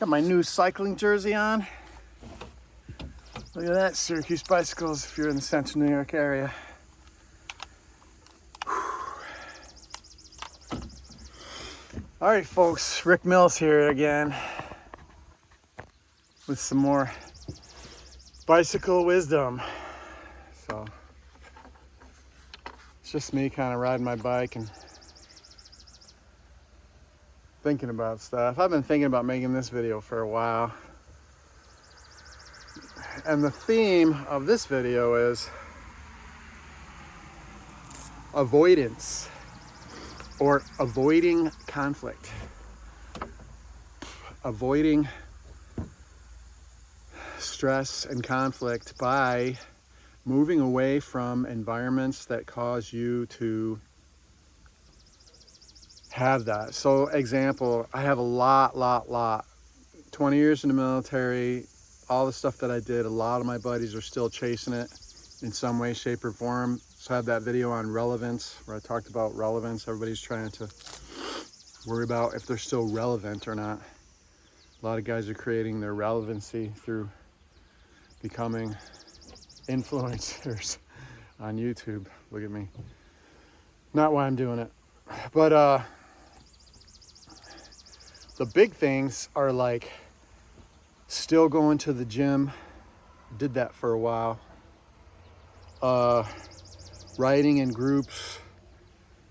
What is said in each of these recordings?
Got my new cycling jersey on. Look at that, Syracuse bicycles if you're in the central New York area. All right, folks, Rick Mills here again with some more bicycle wisdom. So it's just me kind of riding my bike and thinking about stuff. I've been thinking about making this video for a while. And the theme of this video is avoidance or avoiding conflict. Avoiding stress and conflict by moving away from environments that cause you to have that. So example, I have a lot. 20 years in the military, all the stuff that I did, a lot of my buddies are still chasing it in some way, shape, or form. So I have that video on relevance where I talked about relevance. Everybody's trying to worry about if they're still relevant or not. A lot of guys are creating their relevancy through becoming influencers on YouTube. Look at me. Not why I'm doing it. But the big things are like still going to the gym. Did that for a while. Riding in groups,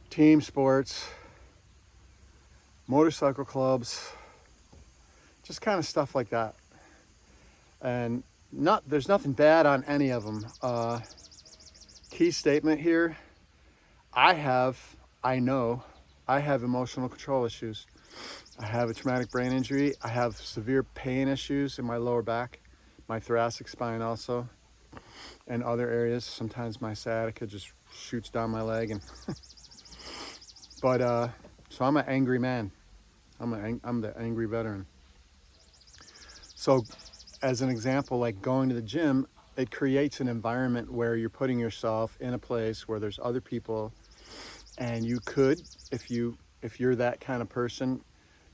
team sports, motorcycle clubs, just kind of stuff like that. And there's nothing bad on any of them. Key statement here, I know I have emotional control issues. I have a traumatic brain injury. I have severe pain issues in my lower back, my thoracic spine also, and other areas. Sometimes my sciatica just shoots down my leg. And but so I'm an angry man. I'm the angry veteran. So as an example, like going to the gym, it creates an environment where you're putting yourself in a place where there's other people, and you could, if you're that kind of person,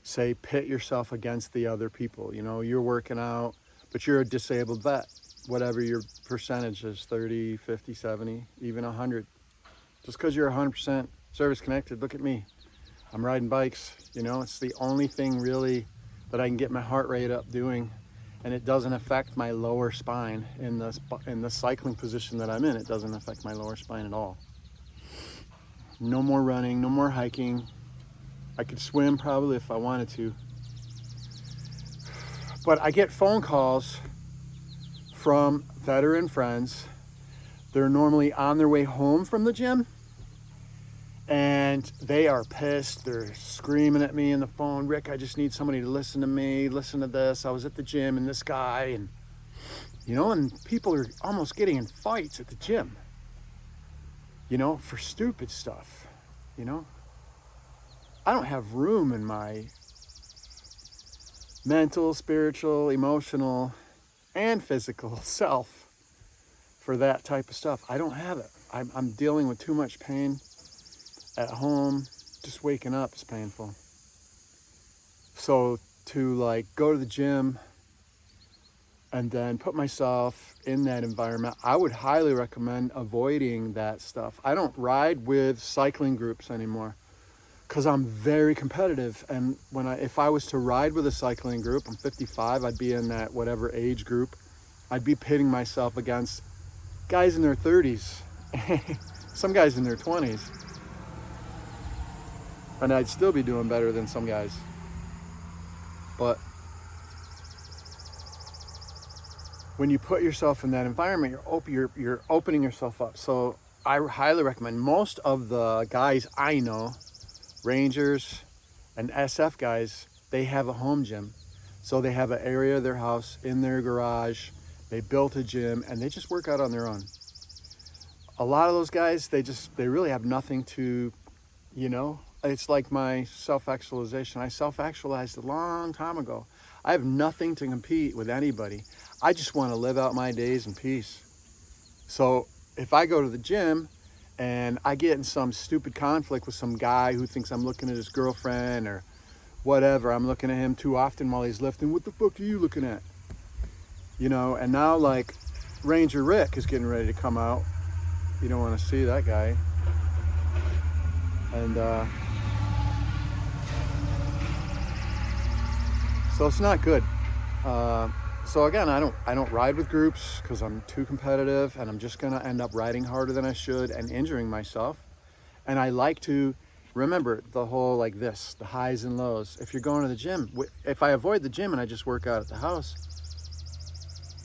say pit yourself against the other people. You know, you're working out, but you're a disabled vet, whatever your percentage is, 30, 50, 70, even 100. Just because you're 100% service connected, look at me. I'm riding bikes, you know, it's the only thing really that I can get my heart rate up doing, and it doesn't affect my lower spine in the cycling position that I'm in. It doesn't affect my lower spine at all. No more running, no more hiking. I could swim probably if I wanted to. But I get phone calls from veteran friends. They're normally on their way home from the gym, and they are pissed. They're screaming at me in the phone, Rick, I just need somebody to listen to me, listen to this. I was at the gym and this guy, and you know, and people are almost getting in fights at the gym, you know, for stupid stuff, you know. I don't have room in my mental, spiritual, emotional, and physical self for that type of stuff. I don't have it. I'm dealing with too much pain at home. Just waking up is painful. So to like go to the gym and then put myself in that environment, I would highly recommend avoiding that stuff. I don't ride with cycling groups anymore because I'm very competitive. And if I was to ride with a cycling group, I'm 55, I'd be in that whatever age group. I'd be pitting myself against guys in their 30s, some guys in their 20s. And I'd still be doing better than some guys. But when you put yourself in that environment, you're opening yourself up. So I highly recommend, most of the guys I know, Rangers and SF guys, they have a home gym. So they have an area of their house in their garage. They built a gym and they just work out on their own. A lot of those guys, they really have nothing to, you know, it's like my self-actualization. I self-actualized a long time ago. I have nothing to compete with anybody. I just want to live out my days in peace. So if I go to the gym and I get in some stupid conflict with some guy who thinks I'm looking at his girlfriend or whatever. I'm looking at him too often while he's lifting. What the fuck are you looking at? You know, and now like Ranger Rick is getting ready to come out. You don't want to see that guy. And so it's not good. So again, I don't ride with groups because I'm too competitive, and I'm just gonna end up riding harder than I should and injuring myself. And I like to remember the whole like this, the highs and lows. If you're going to the gym, if I avoid the gym and I just work out at the house,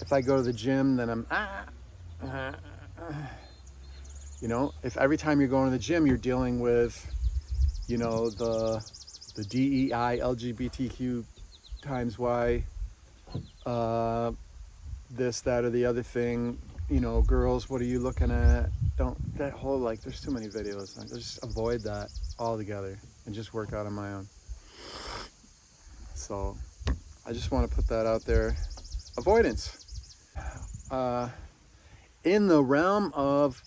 if I go to the gym, then I'm you know, if every time you're going to the gym, you're dealing with, you know, the DEI, LGBTQ times Y, this, that, or the other thing, you know, girls, what are you looking at? That whole, like, there's too many videos. I just avoid that altogether and just work out on my own. So I just want to put that out there. Avoidance. In the realm of,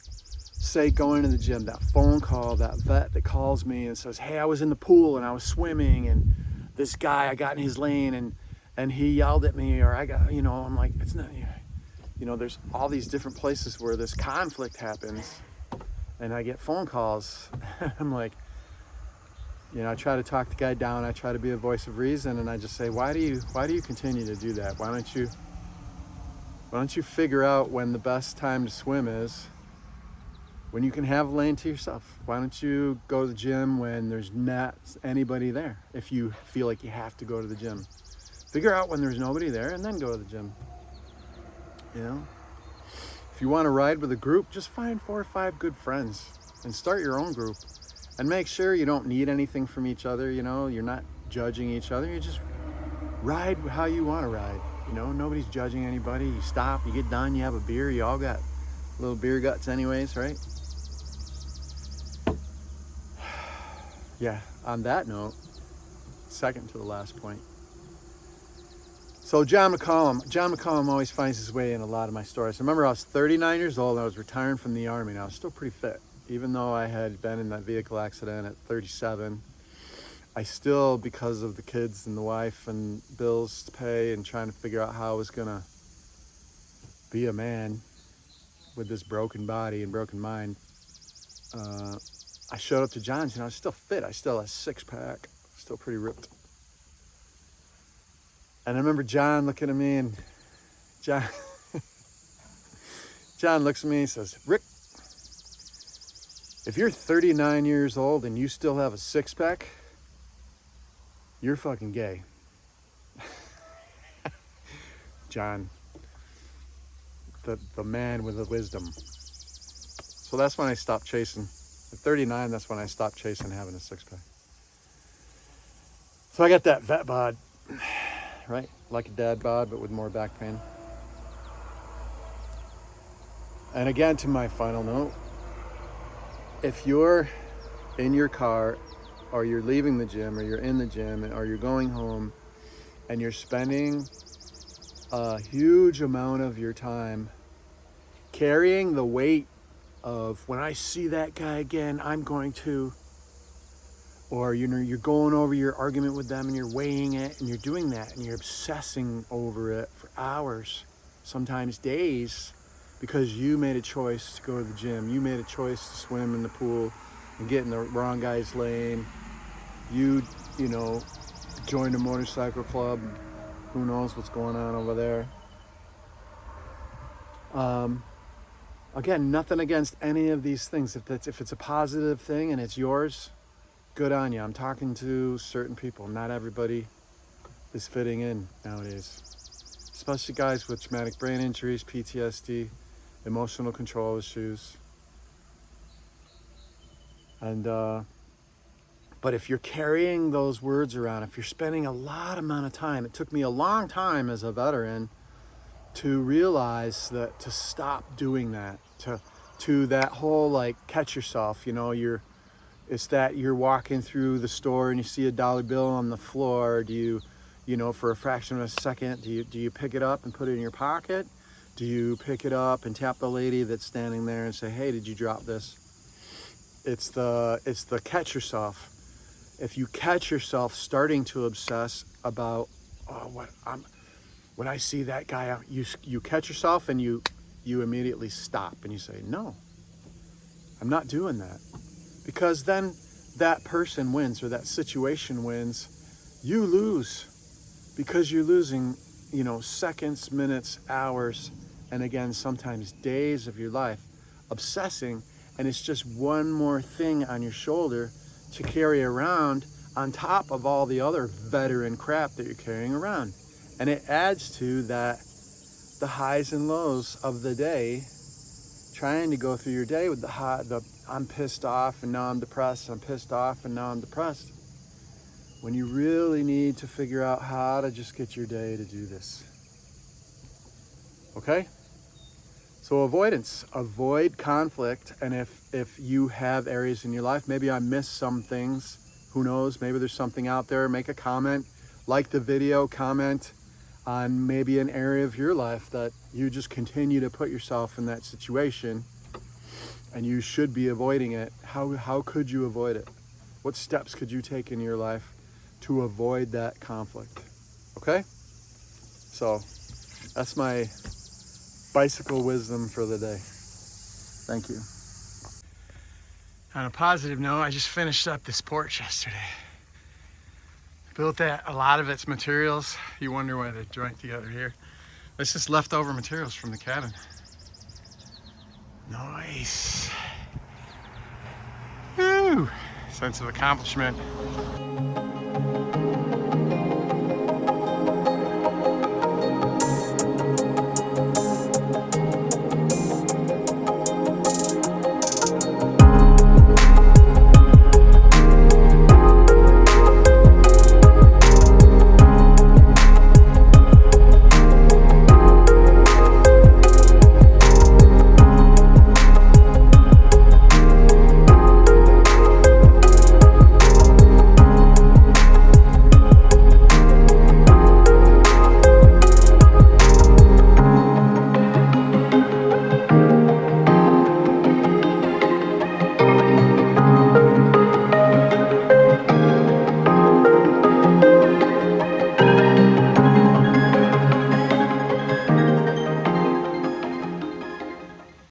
say, going to the gym, that phone call, that vet that calls me and says, hey, I was in the pool and I was swimming and this guy, I got in his lane and he yelled at me, or I got, you know, I'm like, it's not, you know, there's all these different places where this conflict happens and I get phone calls. I'm like, you know, I try to talk the guy down. I try to be a voice of reason, and I just say, why do you continue to do that? Why don't you figure out when the best time to swim is, when you can have a lane to yourself? Why don't you go to the gym when there's not anybody there? If you feel like you have to go to the gym, figure out when there's nobody there and then go to the gym. You know, if you want to ride with a group, just find 4 or 5 good friends and start your own group, and make sure you don't need anything from each other. You know, you're not judging each other. You just ride how you want to ride. You know, nobody's judging anybody. You stop, you get done, you have a beer. You all got little beer guts anyways, right? Yeah, on that note, second to the last point. So John McCollum always finds his way in a lot of my stories. I remember I was 39 years old and I was retiring from the Army, and I was still pretty fit. Even though I had been in that vehicle accident at 37, I still, because of the kids and the wife and bills to pay and trying to figure out how I was gonna be a man with this broken body and broken mind, I showed up to John's, and I was still fit. I still had a 6-pack, still pretty ripped. And I remember John looking at me, and John looks at me and says, Rick, if you're 39 years old and you still have a 6-pack, you're fucking gay. John, the man with the wisdom. So that's when I stopped chasing. At 39, that's when I stopped chasing having a 6-pack. So I got that vet bod, right? Like a dad bod, but with more back pain. And again, to my final note, if you're in your car, or you're leaving the gym, or you're in the gym, or you're going home, and you're spending a huge amount of your time carrying the weight of, when I see that guy again, I'm going to, or you know, you're going over your argument with them and you're weighing it and you're doing that and you're obsessing over it for hours, sometimes days, because you made a choice to go to the gym, you made a choice to swim in the pool and get in the wrong guy's lane, you know, joined a motorcycle club, who knows what's going on over there. Again, nothing against any of these things. If it's a positive thing and it's yours, good on you. I'm talking to certain people. Not everybody is fitting in nowadays, especially guys with traumatic brain injuries, PTSD, emotional control issues. And but if you're carrying those words around, if you're spending a lot amount of time, it took me a long time as a veteran to realize that, to stop doing that, to that whole, like, catch yourself, you know, it's that you're walking through the store and you see a dollar bill on the floor. Do you know, for a fraction of a second, do you pick it up and put it in your pocket? Do you pick it up and tap the lady that's standing there and say, hey, did you drop this? It's the catch yourself. if you catch yourself starting to obsess about, when I see that guy, you catch yourself and you immediately stop and you say, no, I'm not doing that. Because then that person wins or that situation wins, you lose, because you're losing, seconds, minutes, hours, and again, sometimes days of your life obsessing, and it's just one more thing on your shoulder to carry around on top of all the other veteran crap that you're carrying around. And it adds to that, the highs and lows of the day, trying to go through your day with I'm pissed off and now I'm depressed, I'm pissed off and now I'm depressed. When you really need to figure out how to just get your day to do this. Okay? So avoidance, avoid conflict. And if you have areas in your life, maybe I missed some things, who knows, maybe there's something out there, make a comment, like the video, comment on maybe an area of your life that you just continue to put yourself in that situation and you should be avoiding it. How could you avoid it? What steps could you take in your life to avoid that conflict? Okay? So that's my bicycle wisdom for the day. Thank you. On a positive note, I just finished up this porch yesterday. Built that, a lot of its materials. You wonder why they're joined together here. It's just leftover materials from the cabin. Nice. Woo! Sense of accomplishment.